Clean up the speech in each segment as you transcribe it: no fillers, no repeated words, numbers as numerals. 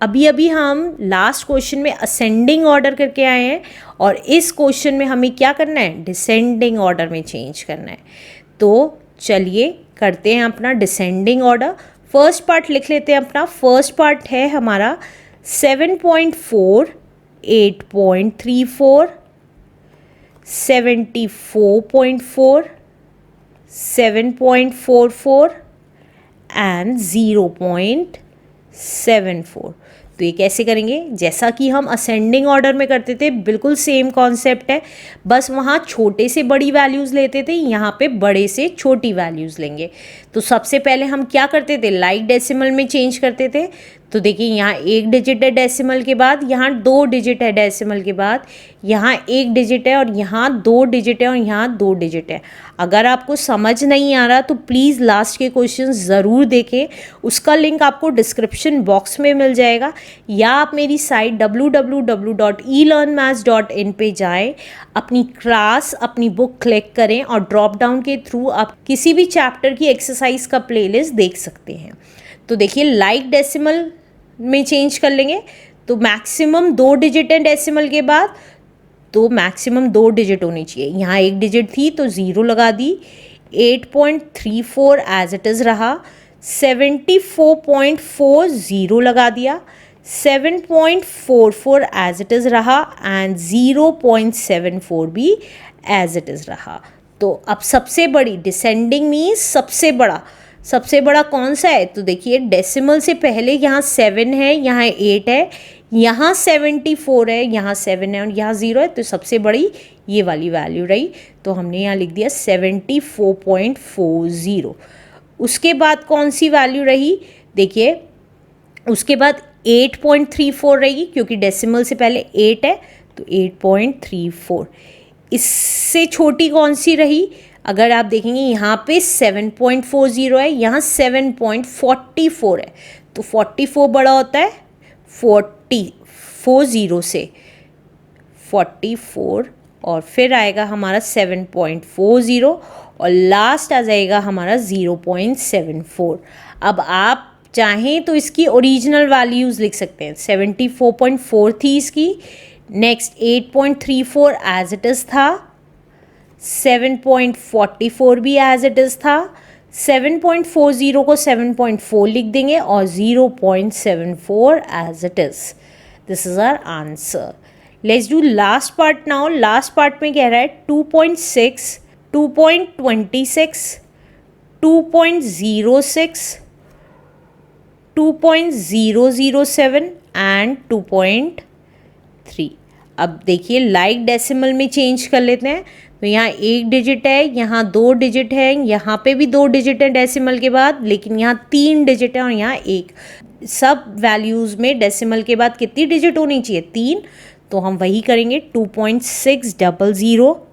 अभी अभी हम लास्ट क्वेश्चन में असेंडिंग ऑर्डर करके आए हैं और इस क्वेश्चन में हमें क्या करना है, डिसेंडिंग ऑर्डर में चेंज करना है। तो चलिए करते हैं अपना डिसेंडिंग ऑर्डर। फर्स्ट पार्ट लिख लेते हैं अपना। फर्स्ट पार्ट है हमारा 7.4, 8.34, 74.4, 7.44 एंड 0.74। तो ये कैसे करेंगे, जैसा कि हम असेंडिंग ऑर्डर में करते थे, बिल्कुल सेम कॉन्सेप्ट है, बस वहाँ छोटे से बड़ी वैल्यूज़ लेते थे, यहाँ पे बड़े से छोटी वैल्यूज़ लेंगे। तो सबसे पहले हम क्या करते थे, लाइक डेसिमल में चेंज करते थे। तो देखिए यहाँ 1 डिजिट है डेसिमल के बाद, यहाँ 2 डिजिट है डेसिमल के बाद, यहाँ 1 डिजिट है और यहाँ 2 डिजिट है और यहाँ 2 डिजिट है। अगर आपको समझ नहीं आ रहा तो प्लीज़ लास्ट के क्वेश्चन ज़रूर देखें, उसका लिंक आपको डिस्क्रिप्शन बॉक्स में मिल जाएगा, या आप मेरी साइट www.elearnmaths.in पे जाएं, अपनी क्लास, अपनी बुक क्लिक करें और ड्रॉप डाउन के थ्रू आप किसी भी चैप्टर की एक्सरसाइज का प्लेलिस्ट देख सकते हैं। तो देखिए लाइक डेसिमल में चेंज कर लेंगे, तो मैक्सिमम 2 डिजिट है डेसिमल के बाद, तो मैक्सिमम 2 डिजिट होनी चाहिए। यहाँ 1 डिजिट थी तो 0 लगा दी, 8.34 एज इट इज़ रहा, 74.4 0 लगा दिया, 7.44 एज इट इज़ रहा एंड 0.74 भी एज इट इज़ रहा। तो अब सबसे बड़ी डिसेंडिंग मीन्स सबसे बड़ा कौन सा है, तो देखिए डेसिमल से पहले यहाँ 7 है, यहाँ 8 है, यहाँ 74 है, यहाँ 7 है और यहाँ 0 है, तो सबसे बड़ी ये वाली वैल्यू रही। तो हमने यहाँ लिख दिया 74.40। उसके बाद कौन सी वैल्यू रही, देखिए उसके बाद 8.34 रहेगी, क्योंकि डेसिमल से पहले 8 है तो 8.34। इससे छोटी कौन सी रही, अगर आप देखेंगे यहाँ पे 7.40 है, यहाँ 7.44 है, तो 44 बड़ा होता है 40 से 44, और फिर आएगा हमारा 7.40 और लास्ट आ जाएगा हमारा 0.74। अब आप चाहें तो इसकी ओरिजिनल वैल्यूज़ लिख सकते हैं। 74.4 थी इसकी, नेक्स्ट 8.34 एज इट इज़ था, 7.44 भी एज इट इज़ था, 7.40 को 7.4 लिख देंगे और 0.74 as it is. This is our answer. Let's do last part now. Last part में कह रहा है 2.6, 2.26, 2.06, 2.007 एंड 2.3। अब देखिए लाइक डेसिमल में चेंज कर लेते हैं। तो यहाँ 1 डिजिट है, यहाँ 2 डिजिट है, यहाँ पे भी 2 डिजिट है डेसिमल के बाद, लेकिन यहाँ 3 डिजिट है और यहाँ 1। सब वैल्यूज़ में डेसिमल के बाद कितनी डिजिट होनी चाहिए, 3। तो हम वही करेंगे, 2.600,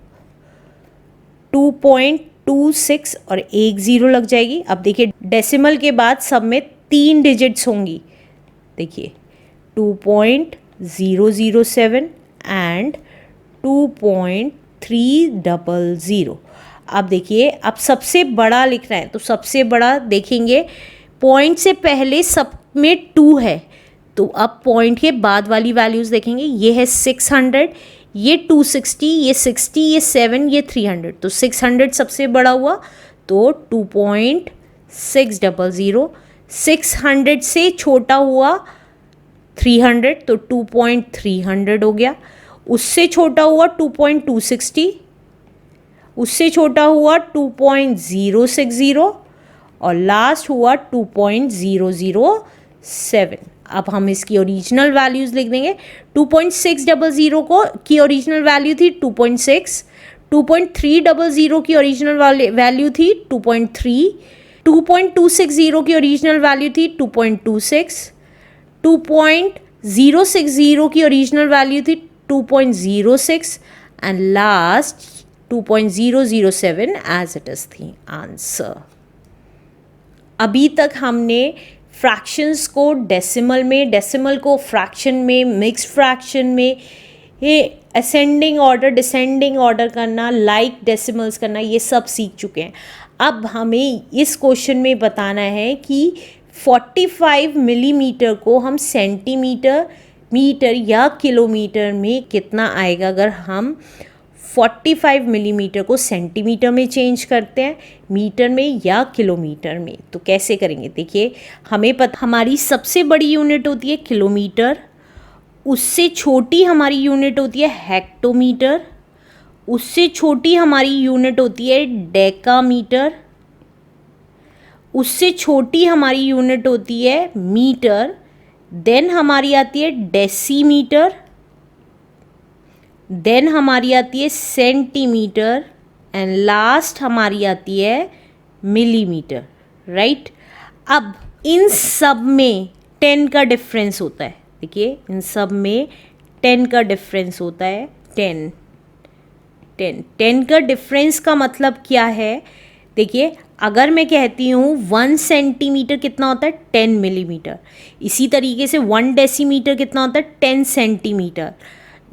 2.26 और 1 0 लग जाएगी। अब देखिए डेसिमल के बाद सब में 3 डिजिट्स होंगी, देखिए 2.007 एंड 2.300। अब देखिए अब सबसे बड़ा लिखना है, तो सबसे बड़ा देखेंगे पॉइंट से पहले सब में 2 है, तो अब पॉइंट के बाद वाली वैल्यूज़ देखेंगे। ये है 600, ये 260, ये 60, ये 7, ये 300, तो 600 सबसे बड़ा हुआ, तो 2.600। 600 से छोटा हुआ 300, तो 2.300 हो गया। उससे छोटा हुआ 2.260, उससे छोटा हुआ 2.060 और लास्ट हुआ 2.007। अब हम इसकी ओरिजिनल वैल्यूज़ लिख देंगे। 2.600 को की ओरिजिनल वैल्यू थी 2.6, 2.300 की ओरिजिनल वैल्यू थी 2.3, 2.260 की ओरिजिनल वैल्यू थी 2.26, 2.060 की ओरिजिनल वैल्यू थी 2.06 and last 2.007 as it is थी आंसर। अभी तक हमने फ्रैक्शंस को डेसिमल में, डेसिमल को फ्रैक्शन में, मिक्स्ड फ्रैक्शन में, ये असेंडिंग ऑर्डर डिसेंडिंग ऑर्डर करना, लाइक डेसिमल्स करना, ये सब सीख चुके हैं। अब हमें इस क्वेश्चन में बताना है कि 45 मिलीमीटर को हम सेंटीमीटर, मीटर या किलोमीटर में कितना आएगा अगर हम 45 मिलीमीटर को सेंटीमीटर में चेंज करते हैं, मीटर में या किलोमीटर में। तो कैसे करेंगे, देखिए हमें पता हमारी सबसे बड़ी यूनिट होती है किलोमीटर, उससे छोटी हमारी यूनिट होती है हेक्टोमीटर, उससे छोटी हमारी यूनिट होती है डेकामीटर, उससे छोटी हमारी यूनिट होती है मीटर, देन हमारी आती है डेसीमीटर, देन हमारी आती है सेंटीमीटर एंड लास्ट हमारी आती है मिलीमीटर, राइट। अब इन सब में 10 का डिफरेंस होता है, देखिए इन सब में 10 का डिफरेंस होता है, 10 का डिफरेंस का मतलब क्या है, देखिए अगर मैं कहती हूँ 1 सेंटीमीटर कितना होता है 10 मिलीमीटर, इसी तरीके से 1 डेसीमीटर कितना होता है 10 सेंटीमीटर,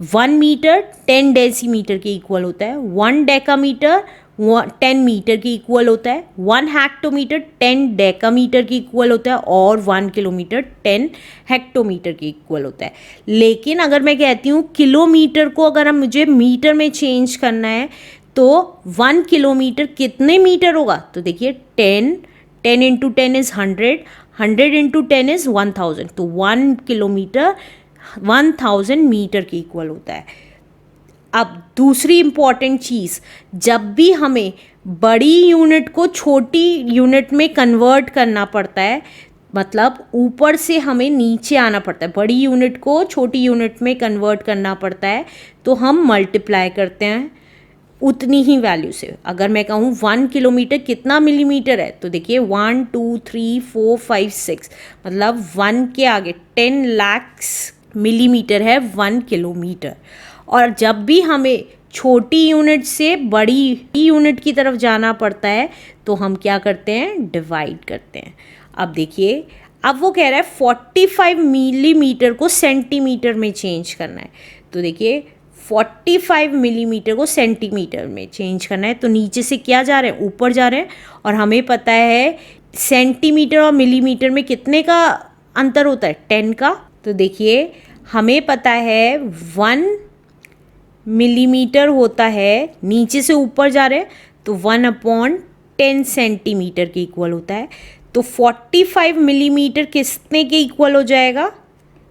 1 मीटर 10 डेसीमीटर के इक्वल होता है, 1 डेकामीटर 10 मीटर के इक्वल होता है, 1 हेक्टोमीटर 10 डेकामीटर के इक्वल होता है और 1 किलोमीटर 10 हेक्टोमीटर के इक्वल होता है। लेकिन अगर मैं कहती हूँ किलोमीटर को अगर हम मुझे मीटर में चेंज करना है तो 1 किलोमीटर कितने मीटर होगा, तो देखिए 10 इंटू 10 इज़ 100 इंटू 10 इज़ 1000, तो 1 किलोमीटर 1000 मीटर के इक्वल होता है। अब दूसरी इम्पॉर्टेंट चीज़, जब भी हमें बड़ी यूनिट को छोटी यूनिट में कन्वर्ट करना पड़ता है, मतलब ऊपर से हमें नीचे आना पड़ता है, बड़ी यूनिट को छोटी यूनिट में कन्वर्ट करना पड़ता है, तो हम मल्टीप्लाई करते हैं उतनी ही वैल्यू से। अगर मैं कहूँ 1 किलोमीटर कितना मिलीमीटर है, तो देखिए 1 2 3 4 5 6, मतलब 1 के आगे 10 लाख मिलीमीटर है 1 किलोमीटर। और जब भी हमें छोटी यूनिट से बड़ी यूनिट की तरफ जाना पड़ता है तो हम क्या करते हैं, डिवाइड करते हैं। अब देखिए, अब वो कह रहा है 45 मिलीमीटर को सेंटीमीटर में चेंज करना है, तो देखिए 45 मिलीमीटर को सेंटीमीटर में चेंज करना है, तो नीचे से क्या जा रहे हैं, ऊपर जा रहे हैं। और हमें पता है सेंटीमीटर और मिलीमीटर में कितने का अंतर होता है, 10 का। तो देखिए हमें पता है 1 मिलीमीटर होता है, नीचे से ऊपर जा रहे हैं तो 1/10 सेंटीमीटर के इक्वल होता है। तो 45 मिलीमीटर कितने के इक्वल हो जाएगा,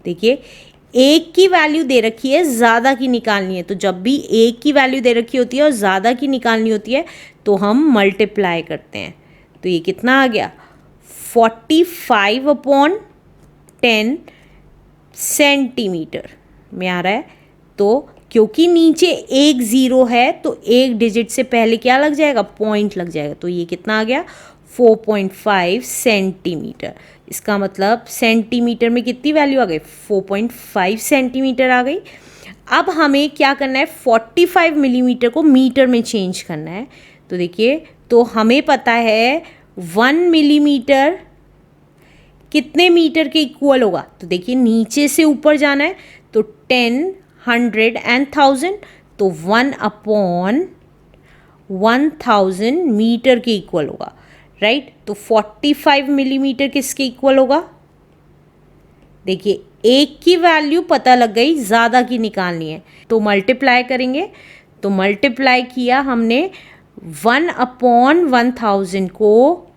देखिए एक की वैल्यू दे रखी है, ज़्यादा की निकालनी है, तो जब भी एक की वैल्यू दे रखी होती है और ज़्यादा की निकालनी होती है तो हम मल्टीप्लाई करते हैं। तो ये कितना आ गया, 45/10 सेंटीमीटर में आ रहा है। तो क्योंकि नीचे एक ज़ीरो है तो एक डिजिट से पहले क्या लग जाएगा, पॉइंट लग जाएगा, तो ये कितना आ गया 4.5 सेंटीमीटर। इसका मतलब सेंटीमीटर में कितनी वैल्यू आ गई, 4.5 सेंटीमीटर आ गई। अब हमें क्या करना है, 45 मिलीमीटर को मीटर में चेंज करना है। तो देखिए, तो हमें पता है 1 मिलीमीटर कितने मीटर के इक्वल होगा, तो देखिए नीचे से ऊपर जाना है तो 10 100 एंड 1000, तो 1/1000 मीटर के इक्वल होगा, राइट। तो 45 मिलीमीटर किसके इक्वल होगा, देखिए एक की वैल्यू पता लग गई, ज़्यादा की निकालनी है तो मल्टीप्लाई करेंगे। तो मल्टीप्लाई किया हमने 1/1000 को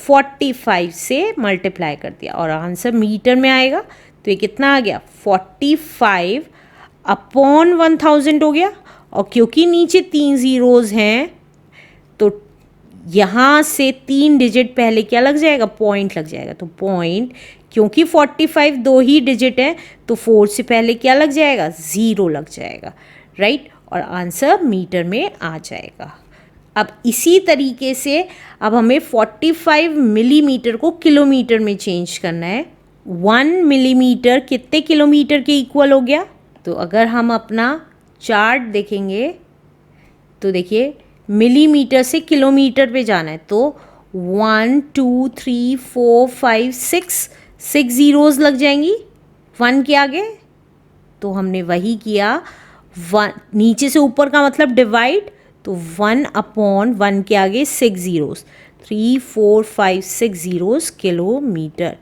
45 से मल्टीप्लाई कर दिया और आंसर मीटर में आएगा। तो ये कितना आ गया, 45/1000 हो गया। और क्योंकि नीचे 3 ज़ीरोज़ हैं तो यहाँ से 3 डिजिट पहले क्या लग जाएगा, पॉइंट लग जाएगा। तो पॉइंट, क्योंकि 45 2 ही डिजिट है तो 4 से पहले क्या लग जाएगा, 0 लग जाएगा, राइट। और आंसर मीटर में आ जाएगा। अब इसी तरीके से अब हमें 45 मिलीमीटर को किलोमीटर में चेंज करना है। 1 मिलीमीटर कितने किलोमीटर के इक्वल हो गया, तो अगर हम अपना चार्ट देखेंगे तो देखिए मिलीमीटर से किलोमीटर पे जाना है तो 1 2 3 4 5 6 ज़ीरोज़ लग जाएंगी 1 के आगे। तो हमने वही किया, 1 नीचे से ऊपर का मतलब डिवाइड, तो 1/1 के आगे 6 ज़ीरोज़, 3 4 5 6 जीरोस किलोमीटर।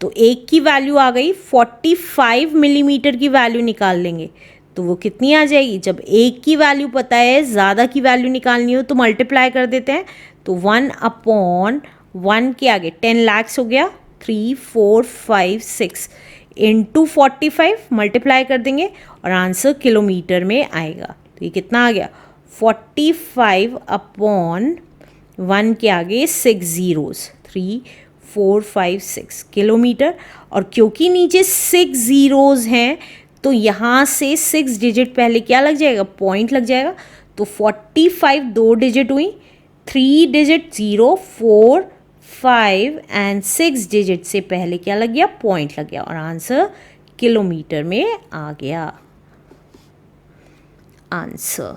तो एक की वैल्यू आ गई, 45 मिलीमीटर की वैल्यू निकाल लेंगे तो वो कितनी आ जाएगी। जब एक की वैल्यू पता है, ज़्यादा की वैल्यू निकालनी हो तो मल्टीप्लाई कर देते हैं। तो 1/1 के आगे 10 लाख्स हो गया, 3 4 5 6 इंटू 45 मल्टीप्लाई कर देंगे और आंसर किलोमीटर में आएगा। तो ये कितना आ गया, 45/1 के आगे 6 जीरोस, 3 4 5 6 किलोमीटर। और क्योंकि नीचे 6 जीरोस हैं तो यहाँ से 6 डिजिट पहले क्या लग जाएगा, पॉइंट लग जाएगा। तो 45 2 डिजिट हुई, 3 डिजिट 0 4 5 एंड 6 डिजिट से पहले क्या लग गया, पॉइंट लग गया और आंसर किलोमीटर में आ गया। आंसर